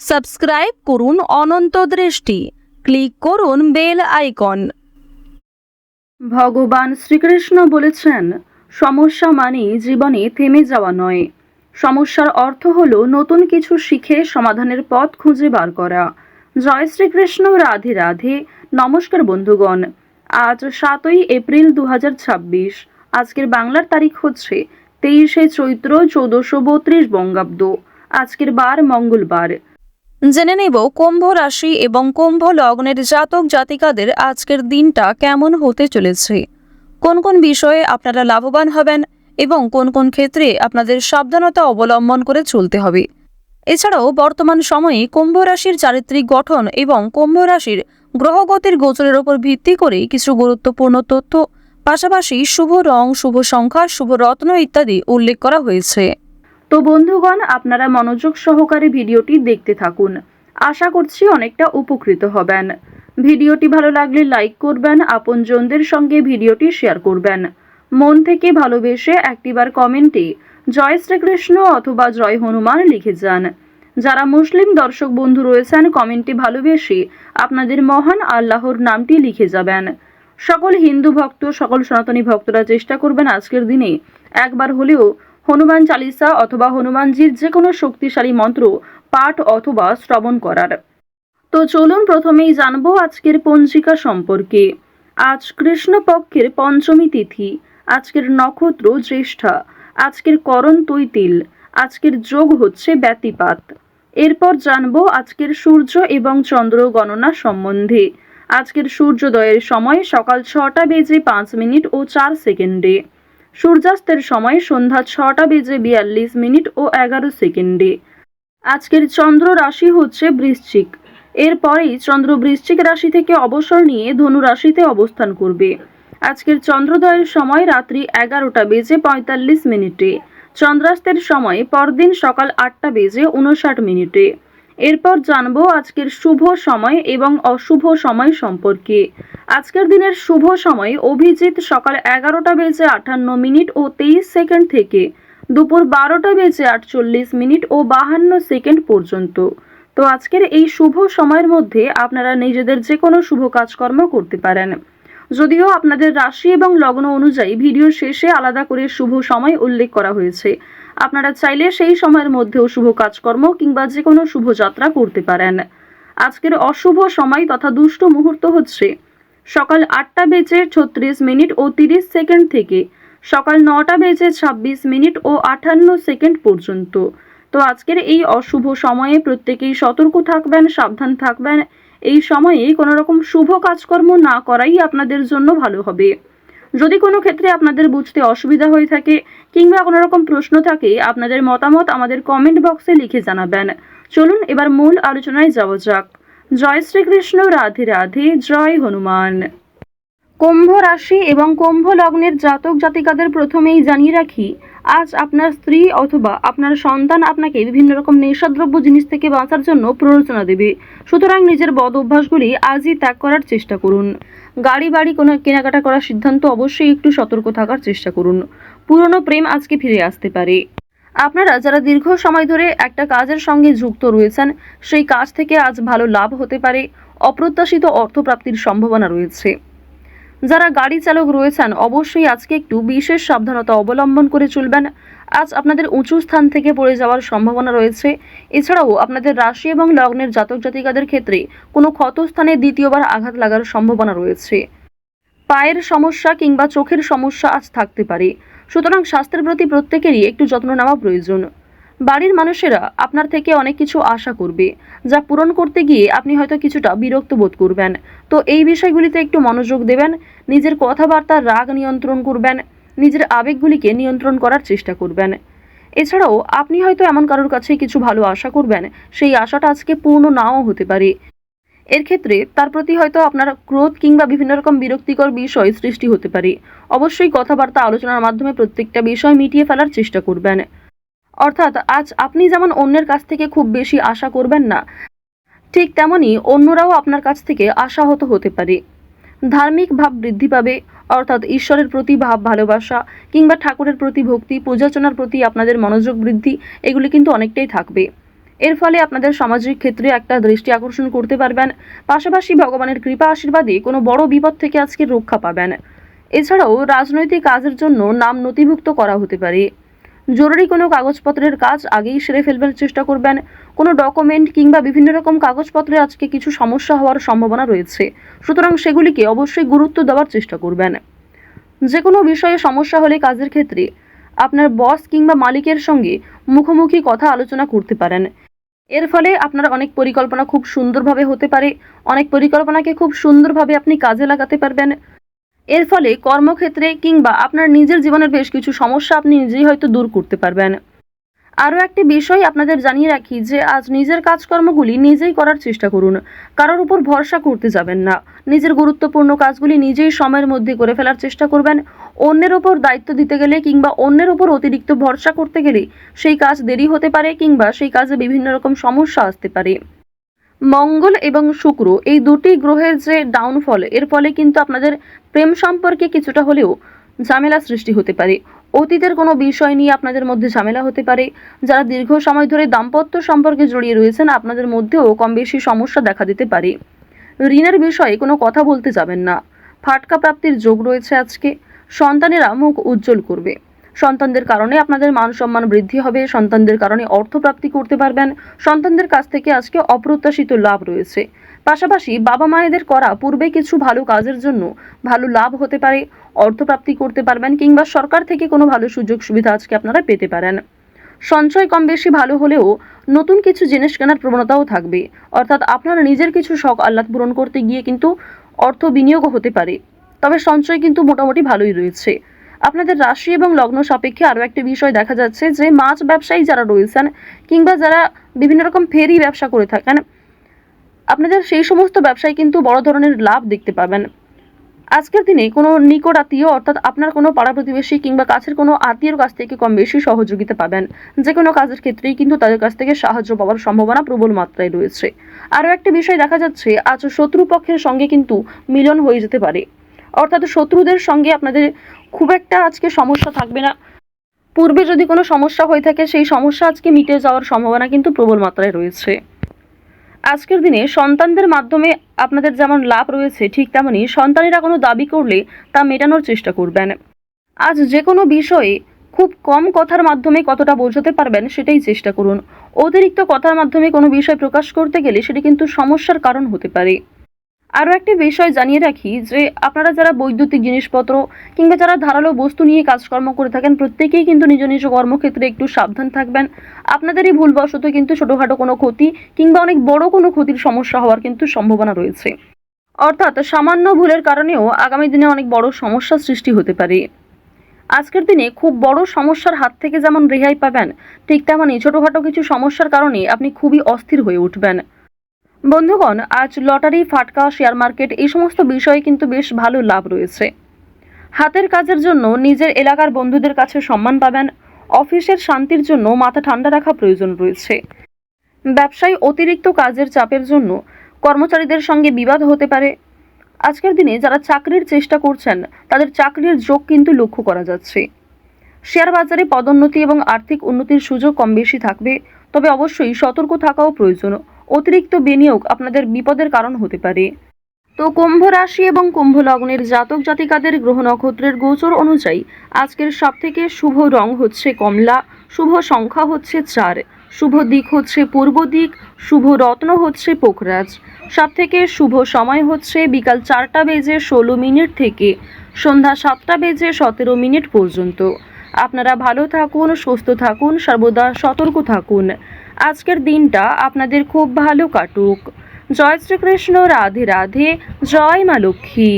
Subscribe করুন অনন্ত দৃষ্টি, click করুন বেল আইকন। ভগবান শ্রীকৃষ্ণ বলেছেন, সমস্যা মানে জীবনে থেমে যাওয়া নয়, সমস্যার অর্থ হলো নতুন কিছু শিখে সমাধানের পথ খুঁজে বার করা। জয় শ্রীকৃষ্ণ, রাধে রাধে। নমস্কার বন্ধুগণ, আজ 7ই এপ্রিল 2026। আজকের বাংলার তারিখ হচ্ছে 23শে চৈত্র 1432 বঙ্গাব্দ। আজকের বার মঙ্গলবার। জেনে নেব কুম্ভ রাশি এবং কুম্ভ লগ্নের জাতক জাতিকাদের আজকের দিনটা কেমন হতে চলেছে, কোন কোন বিষয়ে আপনারা লাভবান হবেন এবং কোন কোন ক্ষেত্রে আপনাদের সাবধানতা অবলম্বন করে চলতে হবে। এছাড়াও বর্তমান সময়ে কুম্ভ রাশির চারিত্রিক গঠন এবং কুম্ভ রাশির গ্রহগতির গোচরের উপর ভিত্তি করে কিছু গুরুত্বপূর্ণ তথ্য, পাশাপাশি শুভ রং, শুভ সংখ্যা, শুভ রত্ন ইত্যাদি উল্লেখ করা হয়েছে। তো বন্ধুগণ, আপনারা মনোযোগ সহকারে ভিডিওটি দেখতে থাকুন। আশা করছি অনেকটা উপকৃত হবেন। ভিডিওটি ভালো লাগলে লাইক করবেন, আপনজনদের সঙ্গে ভিডিওটি শেয়ার করবেন। মন থেকে ভালোবেসে একটিবার কমেন্টে জয় শ্রীকৃষ্ণ অথবা জয় হনুমান লিখে যান। যারা মুসলিম দর্শক বন্ধু রয়েছেন, কমেন্টে ভালোবেসে আপনাদের মহান আল্লাহর নামটি লিখে যাবেন। সকল হিন্দু ভক্ত, সকল সনাতনী ভক্তরা চেষ্টা করবেন আজকের দিনে একবার হলেও হনুমান চালিসা অথবা হনুমানজির যে কোনো শক্তিশালী মন্ত্র পাঠ অথবা শ্রবণ করার। তো চলুন প্রথমেই জানবো আজকের পঞ্জিকা সম্পর্কে। আজ কৃষ্ণপক্ষের পঞ্চমী তিথি, আজকের নক্ষত্র জ্যেষ্ঠা, আজকের করণ তৈতিল, আজকের যোগ হচ্ছে ব্যতিপাত। এরপর জানবো আজকের সূর্য এবং চন্দ্র গণনা সম্বন্ধে। আজকের সূর্যোদয়ের সময় সকাল 6টা বেজে 5 মিনিট ও 4 সেকেন্ডে, সূর্যাস্তের সময় সন্ধ্যা 6টা বেজে 42 মিনিট ও 11 সেকেন্ডে। আজকের চন্দ্র রাশি হচ্ছে বৃশ্চিক। এরপরেই চন্দ্র বৃশ্চিক রাশি থেকে অবসর নিয়ে ধনু রাশিতে অবস্থান করবে। আজকের চন্দ্রোদয়ের সময় রাত্রি 11টা বেজে 45 মিনিটে, চন্দ্রাস্তের সময় পরদিন সকাল 8টা বেজে 59 মিনিটে। এরপর জানবো আজকের শুভ সময় এবং অশুভ সময় সম্পর্কে। আজকের দিনের শুভ সময় অভিজিৎ সকাল 11টা বেজে 58 মিনিট ও 23 সেকেন্ড থেকে দুপুর 12টা বেজে 48 মিনিট ও 52 সেকেন্ড পর্যন্ত। তো আজকের এই শুভ সময়ের মধ্যে আপনারা নিজেদের যে কোনো শুভ কাজকর্ম করতে পারেন। যদিও আপনাদের রাশি এবং লগ্ন অনুযায়ী ভিডিও শেষে আলাদা করে শুভ সময় উল্লেখ করা হয়েছে, আপনারা চাইলে সেই সময়ের মধ্যেও শুভ কাজকর্ম কিংবা যে কোনো শুভ যাত্রা করতে পারেন। আজকের অশুভ সময় তথা দুষ্ট মুহূর্ত হচ্ছে সকাল 8টা বেজে 36 মিনিট ও 30 সেকেন্ড থেকে সকাল 9টা বেজে 26 মিনিট ও 58 সেকেন্ড পর্যন্ত। তো আজকের এই অশুভ সময়ে প্রত্যেকেই সতর্ক থাকবেন, সাবধান থাকবেন। এই সময়ে কোনো রকম শুভ কাজকর্ম না করাই আপনাদের জন্য ভালো হবে। যদি কোনো ক্ষেত্রে আপনাদের বুঝতে অসুবিধা হয়ে থাকে কিংবা কোনো রকম প্রশ্ন থাকে, আপনাদের মতামত আমাদের কমেন্ট বক্সে লিখে জানাবেন। চলুন এবার মূল আলোচনায় যাওয়া যাক। জয় শ্রীকৃষ্ণ, রাধে রাধে, জয় হনুমান। কুম্ভ রাশি এবং কুম্ভ লগ্নের জাতক জাতিকাদের প্রথমেই জানিয়ে রাখি, আজ আপনার স্ত্রী অথবা আপনার সন্তান আপনাকে বিভিন্ন রকম নেশাদ্রব্য জিনিস থেকে বাঁচার জন্য প্ররোচনা দেবে। সুতরাং নিজের বদ অভ্যাসগুলি আজই ত্যাগ করার চেষ্টা করুন। গাড়ি বাড়ি কোনো কেনাকাটা করার সিদ্ধান্ত অবশ্যই একটু সতর্ক থাকার চেষ্টা করুন। পুরনো প্রেম আজকে ফিরে আসতে পারে। আপনারা যারা দীর্ঘ সময় ধরে একটা কাজের সঙ্গে যুক্ত রয়েছেন, সেই কাজ থেকে আজ ভালো লাভ হতে পারে। অপ্রত্যাশিত অর্থপ্রাপ্তির সম্ভাবনা রয়েছে। যারা গাড়ি চালক রয়েছেন অবশ্যই আজকে একটু বিশেষ সাবধানতা অবলম্বন করে চলবেন। আজ আপনাদের উঁচু স্থান থেকে পড়ে যাওয়ার সম্ভাবনা রয়েছে। এছাড়াও আপনাদের রাশি এবং লগ্নের জাতক জাতিকাদের ক্ষেত্রে কোনো ক্ষতস্থানে দ্বিতীয়বার আঘাত লাগার সম্ভাবনা রয়েছে। পায়ের সমস্যা কিংবা চোখের সমস্যা আজ থাকতে পারে। সুতরাং স্বাস্থ্যের প্রতি প্রত্যেকেরই একটু যত্ন নেওয়া প্রয়োজন। বাড়ির মানুষেরা আপনার থেকে অনেক কিছু আশা করবে, যা পূরণ করতে গিয়ে আপনি হয়তো কিছুটা বিরক্ত বোধ করবেন। তো এই বিষয়গুলিতে একটু মনোযোগ দেবেন। নিজের কথাবার্তার রাগ নিয়ন্ত্রণ করবেন, নিজের আবেগগুলিকে নিয়ন্ত্রণ করার চেষ্টা করবেন। এছাড়াও আপনি হয়তো এমন কারোর কাছে কিছু ভালো আশা করবেন, সেই আশাটা আজকে পূর্ণ নাও হতে পারে। এর ক্ষেত্রে তার প্রতি হয়তো আপনার ক্রোধ কিংবা বিভিন্ন রকম বিরক্তিকর বিষয় সৃষ্টি হতে পারে। অবশ্যই কথাবার্তা আলোচনার মাধ্যমে প্রত্যেকটা বিষয় মিটিয়ে ফেলার চেষ্টা করবেন। অর্থাৎ আজ আপনি যেমন অন্যের কাছ থেকে খুব বেশি আশা করবেন না, ঠিক তেমনি অন্যরাও আপনার কাছ থেকে আশাহত হতে পারে। ধার্মিক ভাব বৃদ্ধি পাবে, অর্থাৎ ঈশ্বরের প্রতি ভাব ভালোবাসা কিংবা ঠাকুরের প্রতি ভক্তি, পূজার্চনার প্রতি আপনাদের মনোযোগ বৃদ্ধি, এগুলি কিন্তু অনেকটাই থাকবে। এর ফলে আপনাদের সামাজিক ক্ষেত্রে একটা দৃষ্টি আকর্ষণ করতে পারবেন। পাশাপাশি ভগবানের কৃপা আশীর্বাদে কোনো বড় বিপদ থেকে আজকে রক্ষা পাবেন। এছাড়াও রাজনৈতিক কাজের জন্য নাম নথিভুক্ত করা হতে পারে। জরুরি কোনো কাগজপত্রের কাজ আগেই সেরে ফেলবার চেষ্টা করবেন। কোনো ডকুমেন্ট কিংবা বিভিন্ন রকম কাগজপত্রে আজকে কিছু সমস্যা হওয়ার সম্ভাবনা রয়েছে, সুতরাং সেগুলিকে অবশ্যই গুরুত্ব দেওয়ার চেষ্টা করবেন। যে কোনো বিষয়ে সমস্যা হলে কাজের ক্ষেত্রে আপনার বস কিংবা মালিকের সঙ্গে মুখোমুখি কথা আলোচনা করতে পারেন। এর ফলে আপনার অনেক পরিকল্পনা খুব সুন্দরভাবে হতে পারে, অনেক পরিকল্পনাকে খুব সুন্দরভাবে আপনি কাজে লাগাতে পারবেন। এর ফলে কর্মক্ষেত্রে কিংবা আপনার নিজের জীবনের বেশ কিছু সমস্যা আপনি নিজেই হয়তো দূর করতে পারবেন। আরও একটি বিষয় আপনাদের জানিয়ে রাখি যে আজ নিজের কাজকর্মগুলি নিজেই করার চেষ্টা করুন। কারোর উপর ভরসা করতে যাবেন না। নিজের গুরুত্বপূর্ণ কাজগুলি নিজেই সময়ের মধ্যে করে ফেলার চেষ্টা করবেন। অন্যের ওপর দায়িত্ব দিতে গেলে কিংবা অন্যের ওপর অতিরিক্ত ভরসা করতে গেলে সেই কাজ দেরি হতে পারে কিংবা সেই কাজে বিভিন্ন রকম সমস্যা আসতে পারে। মঙ্গল এবং শুক্র এই দুটি গ্রহের যে ডাউনফল, এর ফলে কিন্তু আপনাদের প্রেম সম্পর্কে কিছুটা হলেও ঝামেলা সৃষ্টি হতে পারে। অতীতের কোনো বিষয় নিয়ে আপনাদের মধ্যে ঝামেলা হতে পারে। যারা দীর্ঘ সময় ধরে দাম্পত্য সম্পর্কে জড়িয়ে রয়েছেন, আপনাদের মধ্যেও কম বেশি সমস্যা দেখা দিতে পারে। ঋণের বিষয়ে কোনো কথা বলতে যাবেন না। ফাটকা প্রাপ্তির যোগ রয়েছে আজকে। সন্তানেরা মুখ উজ্জ্বল করবে। সন্তানদের কারণে আপনাদের মান সম্মান বৃদ্ধি হবে। সন্তানদের কারণে অর্থপ্রাপ্তি করতে পারবেন। সন্তানদের কাছ থেকে আজকে অপ্রত্যাশিত লাভ রয়েছে। পাশাপাশি বাবা মায়েদের করা পূর্বে কিছু ভালো কাজের জন্য ভালো লাভ হতে পারে, অর্থপ্রাপ্তি করতে পারবেন কিংবা সরকার থেকে কোনো ভালো সুযোগ সুবিধা আজকে আপনারা পেতে পারেন। সঞ্চয় কম বেশি ভালো হলেও নতুন কিছু জিনিস কেনার প্রবণতাও থাকবে, অর্থাৎ আপনারা নিজের কিছু শখ আহ্লাদ পূরণ করতে গিয়ে কিন্তু অর্থ বিনিয়োগও হতে পারে। তবে সঞ্চয় কিন্তু মোটামুটি ভালোই রয়েছে। আপনাদের রাশি এবং লগ্ন সাপেক্ষে আরও একটি বিষয় দেখা যাচ্ছে যে মাছ ব্যবসায়ী যারা রয়েছেন কিংবা যারা বিভিন্ন রকম ফেরি ব্যবসা করে থাকেন, আপনাদের সেই সমস্ত ব্যবসায় কিন্তু বড় ধরনের লাভ দেখতে পাবেন। আজকের দিনে কোনো নিকট আত্মীয় অর্থাৎ আপনার কোনো পাড়া প্রতিবেশী কিংবা কাছের কোনো আত্মীয়র কাছ থেকে কম বেশি সহযোগিতা পাবেন। যে কোনো কাজের ক্ষেত্রেই কিন্তু তাদের কাছ থেকে সাহায্য পাওয়ার সম্ভাবনা প্রবল মাত্রায় রয়েছে। আরও একটি বিষয় দেখা যাচ্ছে, আজ শত্রুপক্ষের সঙ্গে কিন্তু মিলন হয়ে যেতে পারে, অর্থাৎ শত্রুদের সঙ্গে আপনাদের খুব একটা আজকে সমস্যা থাকবে না। পূর্বে যদি কোনো সমস্যা হয়ে থাকে সেই সমস্যা আজকে মিটে যাওয়ার সম্ভাবনা কিন্তু প্রবল মাত্রায় রয়েছে। আজকের দিনে সন্তানদের মাধ্যমে আপনাদের যেমন লাভ রয়েছে, ঠিক তেমনি সন্তানেরা কোনো দাবি করলে তা মেটানোর চেষ্টা করবেন। আজ যে কোনো বিষয়ে খুব কম কথার মাধ্যমে কতটা বোঝাতে পারবেন সেটাই চেষ্টা করুন। অতিরিক্ত কথার মাধ্যমে কোনো বিষয় প্রকাশ করতে গেলে সেটি কিন্তু সমস্যার কারণ হতে পারে। আরও একটি বিষয় জানিয়ে রাখি যে আপনারা যারা বৈদ্যুতিক জিনিসপত্র কিংবা যারা ধারালো বস্তু নিয়ে কাজকর্ম করে থাকেন, প্রত্যেকেই কিন্তু নিজ নিজ কর্মক্ষেত্রে একটু সাবধান থাকবেন। আপনাদেরই ভুলবশত কিন্তু ছোটোখাটো কোনো ক্ষতি কিংবা অনেক বড় কোনো ক্ষতির সমস্যা হওয়ার কিন্তু সম্ভাবনা রয়েছে, অর্থাৎ সামান্য ভুলের কারণেও আগামী দিনে অনেক বড় সমস্যার সৃষ্টি হতে পারে। আজকের দিনে খুব বড় সমস্যার হাত থেকে যেমন রেহাই পাবেন, ঠিক তেমনই ছোটোখাটো কিছু সমস্যার কারণে আপনি খুবই অস্থির হয়ে উঠবেন। বন্ধুগণ, আজ লটারি, ফাটকা, শেয়ার মার্কেট এই সমস্ত বিষয়ে কিন্তু বেশ ভালো লাভ রয়েছে। হাতের কাজের জন্য নিজের এলাকার বন্ধুদের কাছে সম্মান পাবেন। অফিসের শান্তির জন্য মাথা ঠান্ডা রাখা প্রয়োজন রয়েছে। ব্যবসায় অতিরিক্ত কাজের চাপের জন্য কর্মচারীদের সঙ্গে বিবাদ হতে পারে। আজকের দিনে যারা চাকরির চেষ্টা করছেন তাদের চাকরির যোগ কিন্তু লক্ষ্য করা যাচ্ছে। শেয়ার বাজারে পদোন্নতি এবং আর্থিক উন্নতির সুযোগ কম বেশি থাকবে, তবে অবশ্যই সতর্ক থাকাও প্রয়োজন। অতিরিক্ত বিনিয়োগ আপনাদের বিপদের কারণ হতে পারে। তো কুম্ভ রাশি এবং কুম্ভ লগ্নের জাতক জাতিকাদের গ্রহ নক্ষত্রের গোচর অনুযায়ী আজকের সবথেকে শুভ রং হচ্ছে কমলা, শুভ সংখ্যা হচ্ছে 4, শুভ দিক হচ্ছে পূর্ব দিক, শুভ রত্ন হচ্ছে পোখরাজ। সবথেকে শুভ সময় হচ্ছে বিকাল 4:16 থেকে সন্ধ্যা 7:17 পর্যন্ত। আপনারা ভালো থাকুন, সুস্থ থাকুন, সর্বদা সতর্ক থাকুন। আজকের দিনটা আপনাদের খুব ভালো কাটুক। জয় শ্রীকৃষ্ণ, রাধে রাধে, জয় মা লক্ষ্মী।